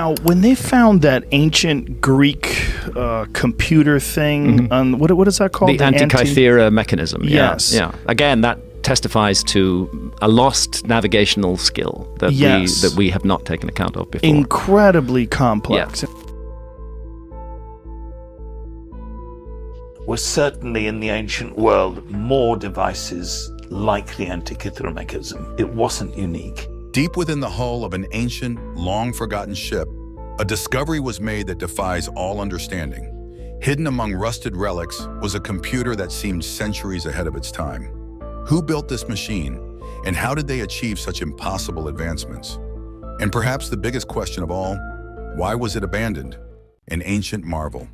Now, when they found that ancient Greek computer thing, what is that called? The Antikythera mechanism. Yes. Yeah. Again, that testifies to a lost navigational skill that we have not taken account of before. Incredibly complex. Yeah. Were certainly in the ancient world more devices like the Antikythera mechanism. It wasn't unique. Deep within the hull of an ancient, long-forgotten ship, a discovery was made that defies all understanding. Hidden among rusted relics was a computer that seemed centuries ahead of its time. Who built this machine, and how did they achieve such impossible advancements? And perhaps the biggest question of all, why was it abandoned? An ancient marvel.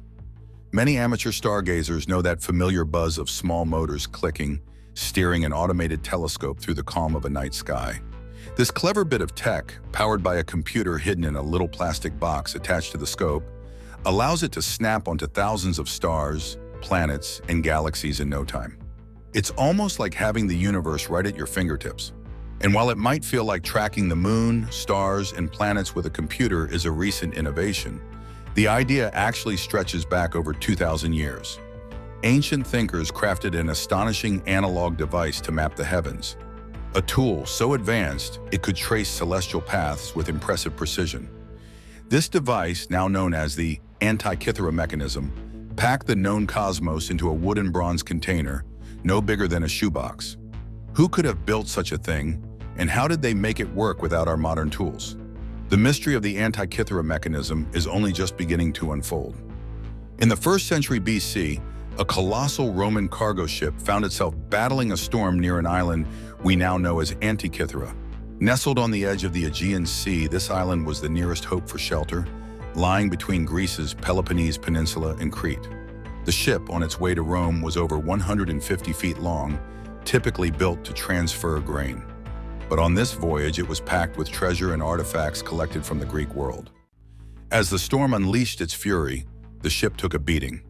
Many amateur stargazers know that familiar buzz of small motors clicking, steering an automated telescope through the calm of a night sky. This clever bit of tech, powered by a computer hidden in a little plastic box attached to the scope, allows it to snap onto thousands of stars, planets, and galaxies in no time. It's almost like having the universe right at your fingertips. And while it might feel like tracking the moon, stars, and planets with a computer is a recent innovation, the idea actually stretches back over 2,000 years. Ancient thinkers crafted an astonishing analog device to map the heavens, a tool so advanced it could trace celestial paths with impressive precision. This device, now known as the Antikythera mechanism, packed the known cosmos into a wooden bronze container, no bigger than a shoebox. Who could have built such a thing, and how did they make it work without our modern tools? The mystery of the Antikythera mechanism is only just beginning to unfold. In the 1st century BC, a colossal Roman cargo ship found itself battling a storm near an island we now know as Antikythera. Nestled on the edge of the Aegean Sea, this island was the nearest hope for shelter, lying between Greece's Peloponnese Peninsula and Crete. The ship, on its way to Rome, was over 150 feet long, typically built to transfer grain. But on this voyage, it was packed with treasure and artifacts collected from the Greek world. As the storm unleashed its fury, the ship took a beating.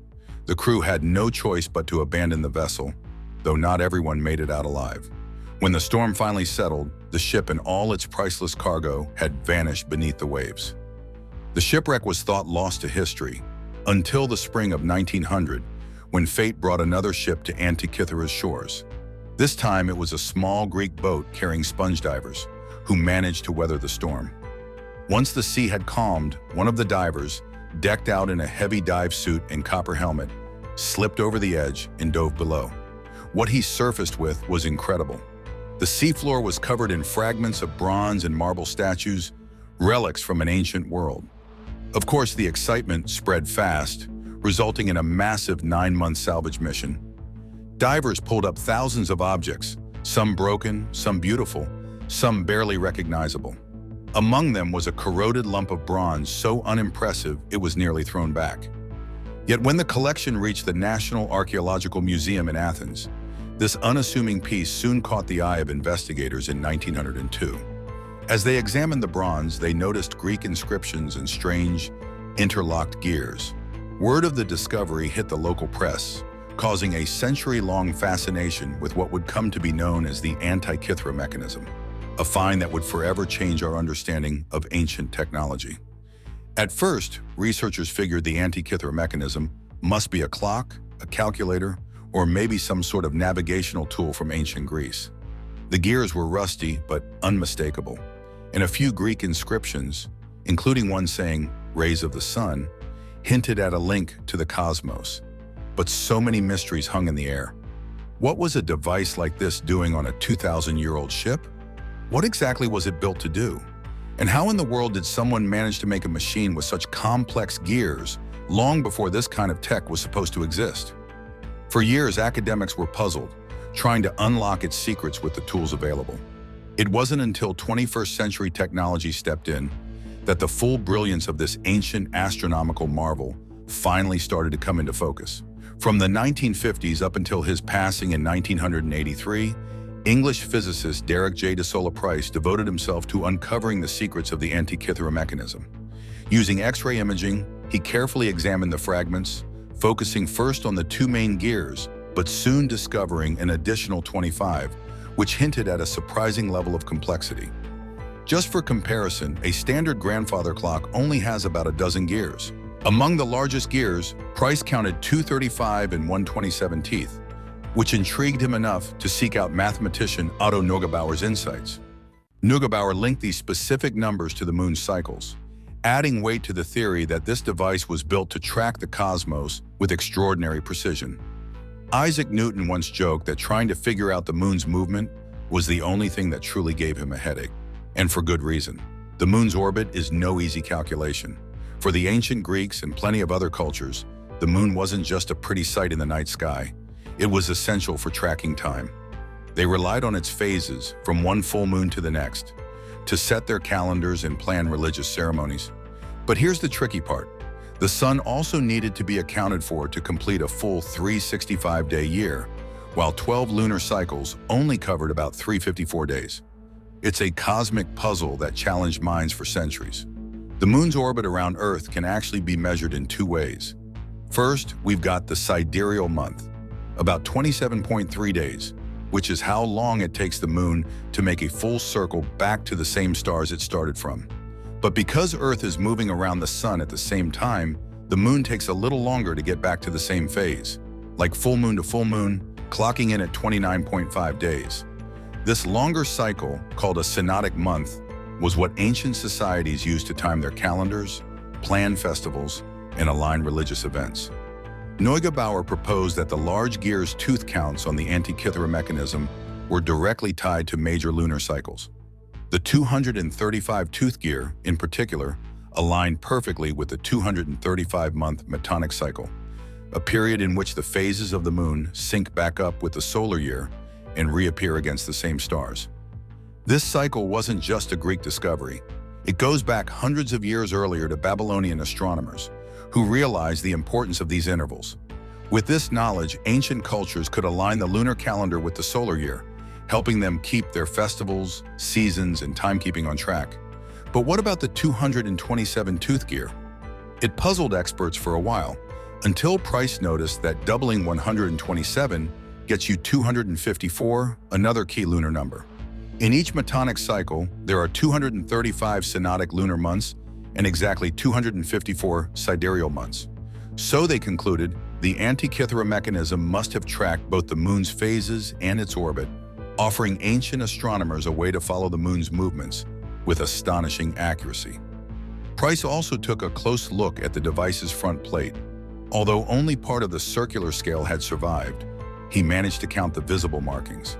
The crew had no choice but to abandon the vessel, though not everyone made it out alive. When the storm finally settled, the ship and all its priceless cargo had vanished beneath the waves. The shipwreck was thought lost to history, until the spring of 1900, when fate brought another ship to Antikythera's shores. This time it was a small Greek boat carrying sponge divers, who managed to weather the storm. Once the sea had calmed, one of the divers, decked out in a heavy dive suit and copper helmet, slipped over the edge and dove below. What he surfaced with was incredible. The seafloor was covered in fragments of bronze and marble statues, relics from an ancient world. Of course, the excitement spread fast, resulting in a massive 9-month salvage mission. Divers pulled up thousands of objects, some broken, some beautiful, some barely recognizable. Among them was a corroded lump of bronze so unimpressive it was nearly thrown back. Yet when the collection reached the National Archaeological Museum in Athens, this unassuming piece soon caught the eye of investigators in 1902. As they examined the bronze, they noticed Greek inscriptions and strange, interlocked gears. Word of the discovery hit the local press, causing a century-long fascination with what would come to be known as the Antikythera mechanism, a find that would forever change our understanding of ancient technology. At first, researchers figured the Antikythera mechanism must be a clock, a calculator, or maybe some sort of navigational tool from ancient Greece. The gears were rusty but unmistakable, and a few Greek inscriptions, including one saying "rays of the sun," hinted at a link to the cosmos. But so many mysteries hung in the air. What was a device like this doing on a 2,000-year-old ship? What exactly was it built to do? And how in the world did someone manage to make a machine with such complex gears long before this kind of tech was supposed to exist? For years, academics were puzzled, trying to unlock its secrets with the tools available. It wasn't until 21st century technology stepped in that the full brilliance of this ancient astronomical marvel finally started to come into focus. From the 1950s up until his passing in 1983, English physicist Derek J. de Sola Price devoted himself to uncovering the secrets of the Antikythera mechanism. Using X-ray imaging, he carefully examined the fragments, focusing first on the 2 main gears, but soon discovering an additional 25, which hinted at a surprising level of complexity. Just for comparison, a standard grandfather clock only has about a dozen gears. Among the largest gears, Price counted 235 and 127 teeth, which intrigued him enough to seek out mathematician Otto Neugebauer's insights. Neugebauer linked these specific numbers to the moon's cycles, adding weight to the theory that this device was built to track the cosmos with extraordinary precision. Isaac Newton once joked that trying to figure out the moon's movement was the only thing that truly gave him a headache, and for good reason. The moon's orbit is no easy calculation. For the ancient Greeks and plenty of other cultures, the moon wasn't just a pretty sight in the night sky. It was essential for tracking time. They relied on its phases, from one full moon to the next, to set their calendars and plan religious ceremonies. But here's the tricky part. The sun also needed to be accounted for to complete a full 365-day year, while 12 lunar cycles only covered about 354 days. It's a cosmic puzzle that challenged minds for centuries. The moon's orbit around Earth can actually be measured in two ways. First, we've got the sidereal month, about 27.3 days, which is how long it takes the moon to make a full circle back to the same stars it started from. But because Earth is moving around the sun at the same time, the moon takes a little longer to get back to the same phase, like full moon to full moon, clocking in at 29.5 days. This longer cycle, called a synodic month, was what ancient societies used to time their calendars, plan festivals, and align religious events. Neugebauer proposed that the large gear's tooth counts on the Antikythera mechanism were directly tied to major lunar cycles. The 235 tooth gear, in particular, aligned perfectly with the 235-month metonic cycle, a period in which the phases of the moon sync back up with the solar year and reappear against the same stars. This cycle wasn't just a Greek discovery. It goes back hundreds of years earlier to Babylonian astronomers, who realized the importance of these intervals. With this knowledge, ancient cultures could align the lunar calendar with the solar year, helping them keep their festivals, seasons, and timekeeping on track. But what about the 227 tooth gear? It puzzled experts for a while, until Price noticed that doubling 127 gets you 254, another key lunar number. In each metonic cycle, there are 235 synodic lunar months and exactly 254 sidereal months. So they concluded, the Antikythera mechanism must have tracked both the moon's phases and its orbit, offering ancient astronomers a way to follow the moon's movements with astonishing accuracy. Price also took a close look at the device's front plate. Although only part of the circular scale had survived, he managed to count the visible markings.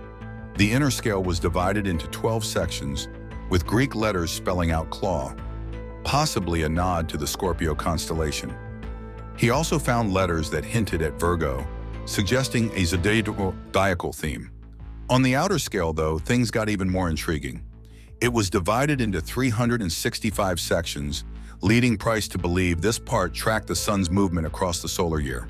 The inner scale was divided into 12 sections, with Greek letters spelling out claw, possibly a nod to the Scorpio constellation. He also found letters that hinted at Virgo, suggesting a zodiacal theme. On the outer scale, though, things got even more intriguing. It was divided into 365 sections, leading Price to believe this part tracked the sun's movement across the solar year.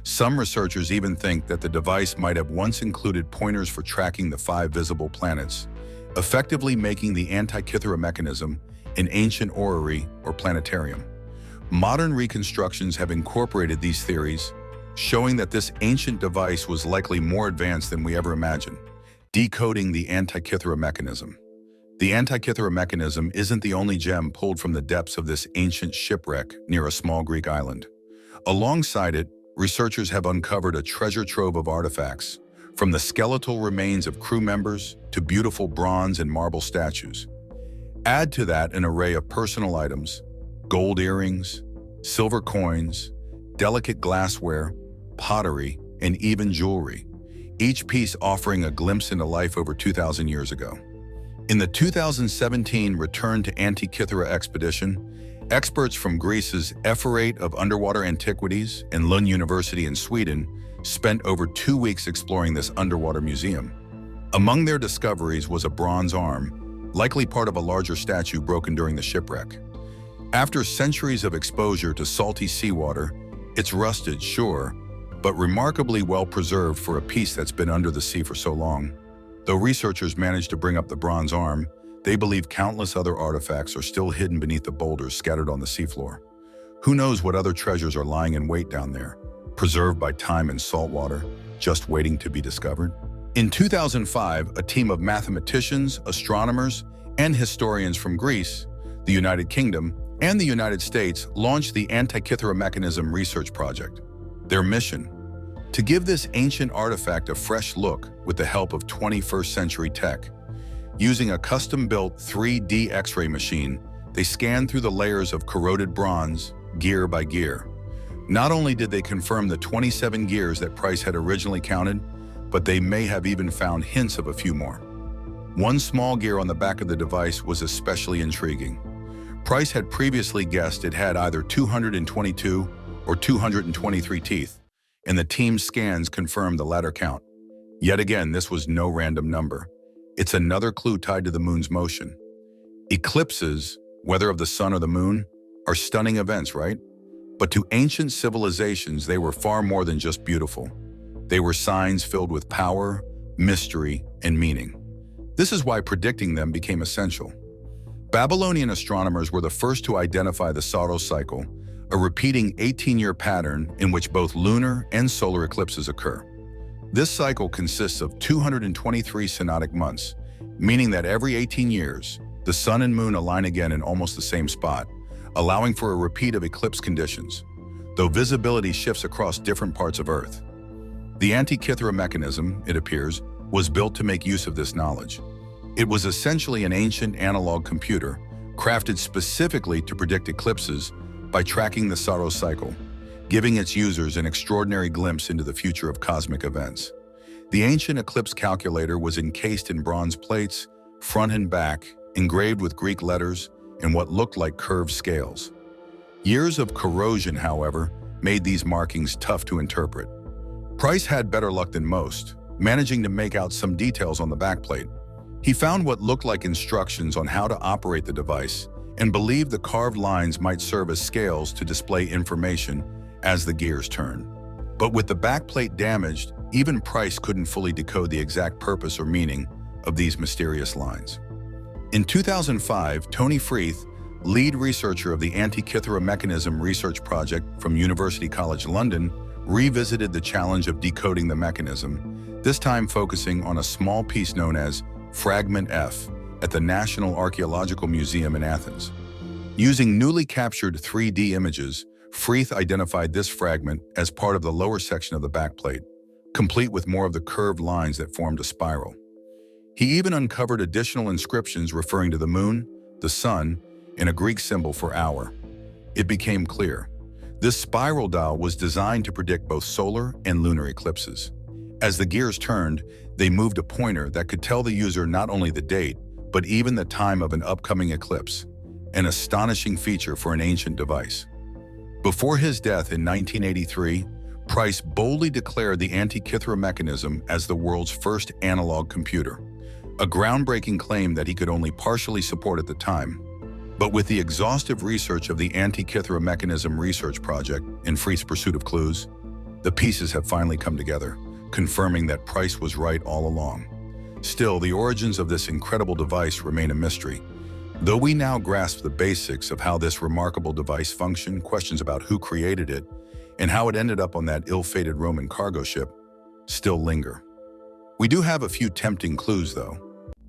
Some researchers even think that the device might have once included pointers for tracking the 5 visible planets, effectively making the Antikythera mechanism an ancient orrery or planetarium. Modern reconstructions have incorporated these theories, showing that this ancient device was likely more advanced than we ever imagined. Decoding the Antikythera mechanism. The Antikythera mechanism isn't the only gem pulled from the depths of this ancient shipwreck near a small Greek island. Alongside it, researchers have uncovered a treasure trove of artifacts, from the skeletal remains of crew members to beautiful bronze and marble statues. Add to that an array of personal items, gold earrings, silver coins, delicate glassware, pottery, and even jewelry, each piece offering a glimpse into life over 2,000 years ago. In the 2017 Return to Antikythera expedition, experts from Greece's Ephorate of Underwater Antiquities and Lund University in Sweden spent over 2 weeks exploring this underwater museum. Among their discoveries was a bronze arm, likely part of a larger statue broken during the shipwreck. After centuries of exposure to salty seawater, it's rusted, sure, but remarkably well preserved for a piece that's been under the sea for so long. Though researchers managed to bring up the bronze arm, they believe countless other artifacts are still hidden beneath the boulders scattered on the seafloor. Who knows what other treasures are lying in wait down there, preserved by time and salt water, just waiting to be discovered? In 2005, a team of mathematicians, astronomers, And historians from Greece, the United Kingdom, and the United States launched the Antikythera Mechanism Research Project. Their mission: to give this ancient artifact a fresh look with the help of 21st century tech. Using a custom-built 3D X-ray machine, they scanned through the layers of corroded bronze, gear by gear. Not only did they confirm the 27 gears that Price had originally counted, but they may have even found hints of a few more. One small gear on the back of the device was especially intriguing. Price had previously guessed it had either 222 or 223 teeth, and the team's scans confirmed the latter count. Yet again, this was no random number. It's another clue tied to the moon's motion. Eclipses, whether of the sun or the moon, are stunning events, right? But to ancient civilizations, they were far more than just beautiful. They were signs filled with power, mystery, and meaning. This is why predicting them became essential. Babylonian astronomers were the first to identify the Saros cycle, a repeating 18-year pattern in which both lunar and solar eclipses occur. This cycle consists of 223 synodic months, meaning that every 18 years, the sun and moon align again in almost the same spot, allowing for a repeat of eclipse conditions, though visibility shifts across different parts of Earth. The Antikythera mechanism, it appears, was built to make use of this knowledge. It was essentially an ancient analog computer, crafted specifically to predict eclipses by tracking the Saros cycle, giving its users an extraordinary glimpse into the future of cosmic events. The ancient eclipse calculator was encased in bronze plates, front and back, engraved with Greek letters and what looked like curved scales. Years of corrosion, however, made these markings tough to interpret. Price had better luck than most, managing to make out some details on the backplate. He found what looked like instructions on how to operate the device and believed the carved lines might serve as scales to display information as the gears turn. But with the backplate damaged, even Price couldn't fully decode the exact purpose or meaning of these mysterious lines. In 2005, Tony Freeth, lead researcher of the Antikythera Mechanism Research Project from University College London, revisited the challenge of decoding the mechanism, this time focusing on a small piece known as Fragment F at the National Archaeological Museum in Athens. Using newly captured 3D images, Freeth identified this fragment as part of the lower section of the backplate, complete with more of the curved lines that formed a spiral. He even uncovered additional inscriptions referring to the moon, the sun, and a Greek symbol for hour. It became clear. This spiral dial was designed to predict both solar and lunar eclipses. As the gears turned, they moved a pointer that could tell the user not only the date, but even the time of an upcoming eclipse, an astonishing feature for an ancient device. Before his death in 1983, Price boldly declared the Antikythera mechanism as the world's first analog computer, a groundbreaking claim that he could only partially support at the time. But with the exhaustive research of the Antikythera Mechanism Research Project and Freeth's pursuit of clues, the pieces have finally come together, confirming that Price was right all along. Still, the origins of this incredible device remain a mystery. Though we now grasp the basics of how this remarkable device functioned, questions about who created it and how it ended up on that ill-fated Roman cargo ship still linger. We do have a few tempting clues, though.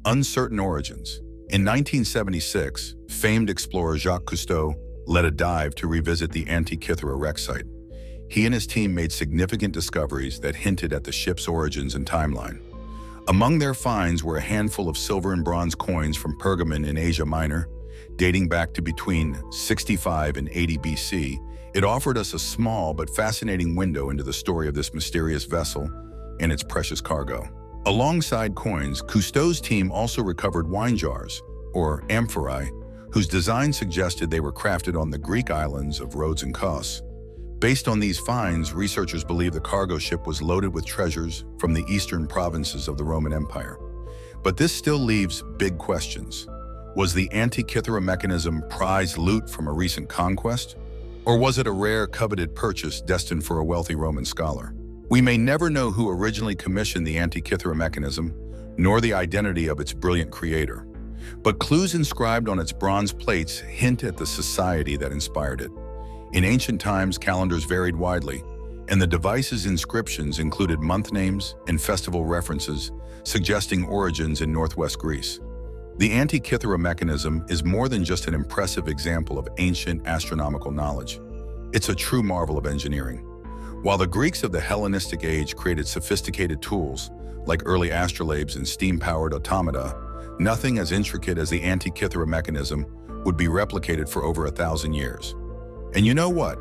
Uncertain origins. In 1976, famed explorer Jacques Cousteau led a dive to revisit the Antikythera wreck site. He and his team made significant discoveries that hinted at the ship's origins and timeline. Among their finds were a handful of silver and bronze coins from Pergamon in Asia Minor, dating back to between 65 and 80 BC. It offered us a small but fascinating window into the story of this mysterious vessel and its precious cargo. Alongside coins, Cousteau's team also recovered wine jars, or amphorae, whose design suggested they were crafted on the Greek islands of Rhodes and Kos. Based on these finds, researchers believe the cargo ship was loaded with treasures from the eastern provinces of the Roman Empire. But this still leaves big questions. Was the Antikythera mechanism prized loot from a recent conquest? Or was it a rare, coveted purchase destined for a wealthy Roman scholar? We may never know who originally commissioned the Antikythera mechanism, nor the identity of its brilliant creator. But clues inscribed on its bronze plates hint at the society that inspired it. In ancient times, calendars varied widely, and the device's inscriptions included month names and festival references, suggesting origins in northwest Greece. The Antikythera mechanism is more than just an impressive example of ancient astronomical knowledge. It's a true marvel of engineering. While the Greeks of the Hellenistic age created sophisticated tools, like early astrolabes and steam-powered automata, nothing as intricate as the Antikythera mechanism would be replicated for over 1,000 years. And you know what?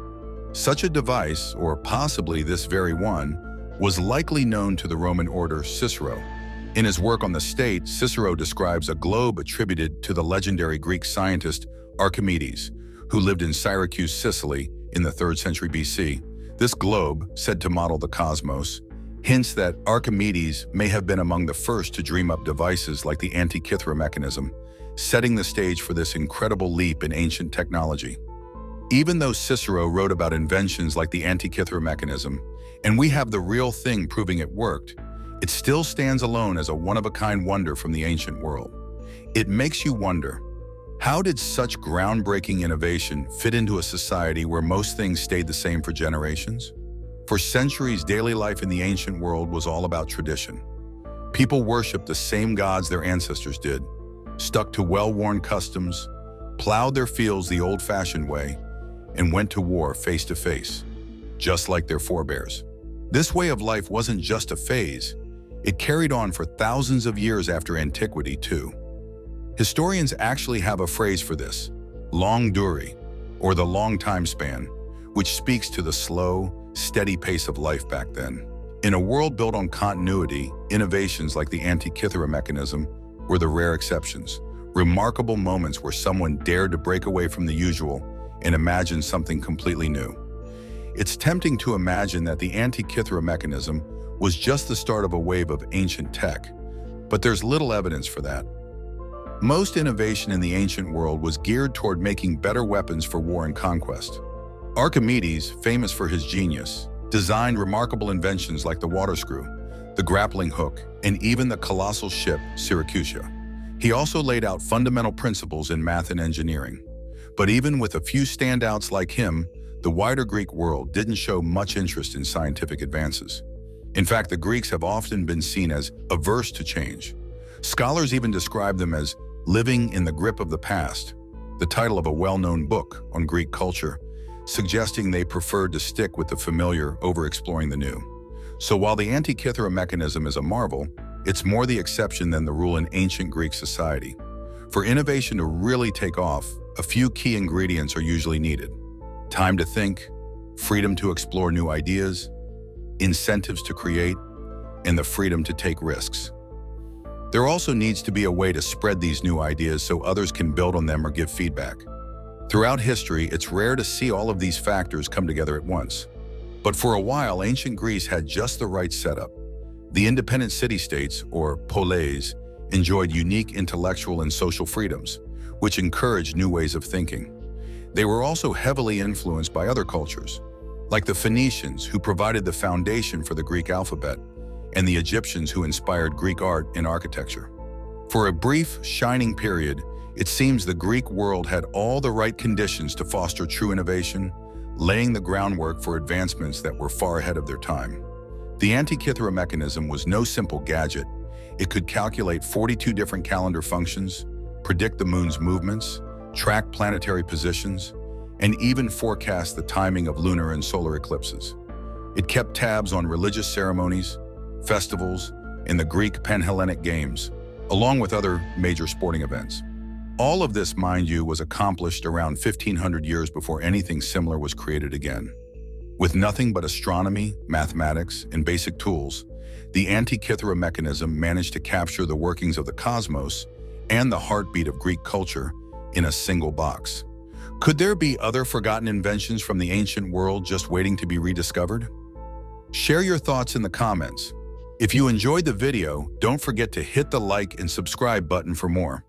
Such a device, or possibly this very one, was likely known to the Roman orator Cicero. In his work on the state, Cicero describes a globe attributed to the legendary Greek scientist Archimedes, who lived in Syracuse, Sicily, in the 3rd century BC. This globe, said to model the cosmos, hints that Archimedes may have been among the first to dream up devices like the Antikythera mechanism, setting the stage for this incredible leap in ancient technology. Even though Cicero wrote about inventions like the Antikythera mechanism, and we have the real thing proving it worked, it still stands alone as a one-of-a-kind wonder from the ancient world. It makes you wonder, how did such groundbreaking innovation fit into a society where most things stayed the same for generations? For centuries, daily life in the ancient world was all about tradition. People worshipped the same gods their ancestors did, stuck to well-worn customs, plowed their fields the old-fashioned way, and went to war face to face, just like their forebears. This way of life wasn't just a phase, it carried on for thousands of years after antiquity, too. Historians actually have a phrase for this, longue durée, or the long time span, which speaks to the slow, steady pace of life back then. In a world built on continuity, innovations like the Antikythera mechanism were the rare exceptions, remarkable moments where someone dared to break away from the usual and imagine something completely new. It's tempting to imagine that the Antikythera mechanism was just the start of a wave of ancient tech, but there's little evidence for that. Most innovation in the ancient world was geared toward making better weapons for war and conquest. Archimedes, famous for his genius, designed remarkable inventions like the water screw, the grappling hook, and even the colossal ship Syracusia. He also laid out fundamental principles in math and engineering. But even with a few standouts like him, the wider Greek world didn't show much interest in scientific advances. In fact, the Greeks have often been seen as averse to change. Scholars even describe them as living in the grip of the past, the title of a well-known book on Greek culture, suggesting they preferred to stick with the familiar over exploring the new. So while the Antikythera mechanism is a marvel, it's more the exception than the rule in ancient Greek society. For innovation to really take off, a few key ingredients are usually needed. Time to think, freedom to explore new ideas, incentives to create, and the freedom to take risks. There also needs to be a way to spread these new ideas so others can build on them or give feedback. Throughout history, it's rare to see all of these factors come together at once. But for a while, ancient Greece had just the right setup. The independent city-states, or poleis, enjoyed unique intellectual and social freedoms, which encouraged new ways of thinking. They were also heavily influenced by other cultures, like the Phoenicians, who provided the foundation for the Greek alphabet, and the Egyptians, who inspired Greek art and architecture. For a brief, shining period, it seems the Greek world had all the right conditions to foster true innovation, laying the groundwork for advancements that were far ahead of their time. The Antikythera mechanism was no simple gadget. It could calculate 42 different calendar functions, predict the moon's movements, track planetary positions, and even forecast the timing of lunar and solar eclipses. It kept tabs on religious ceremonies, festivals, and the Greek Pan-Hellenic Games, along with other major sporting events. All of this, mind you, was accomplished around 1500 years before anything similar was created again. With nothing but astronomy, mathematics, and basic tools, the Antikythera mechanism managed to capture the workings of the cosmos and the heartbeat of Greek culture in a single box. Could there be other forgotten inventions from the ancient world just waiting to be rediscovered? Share your thoughts in the comments. If you enjoyed the video, don't forget to hit the like and subscribe button for more.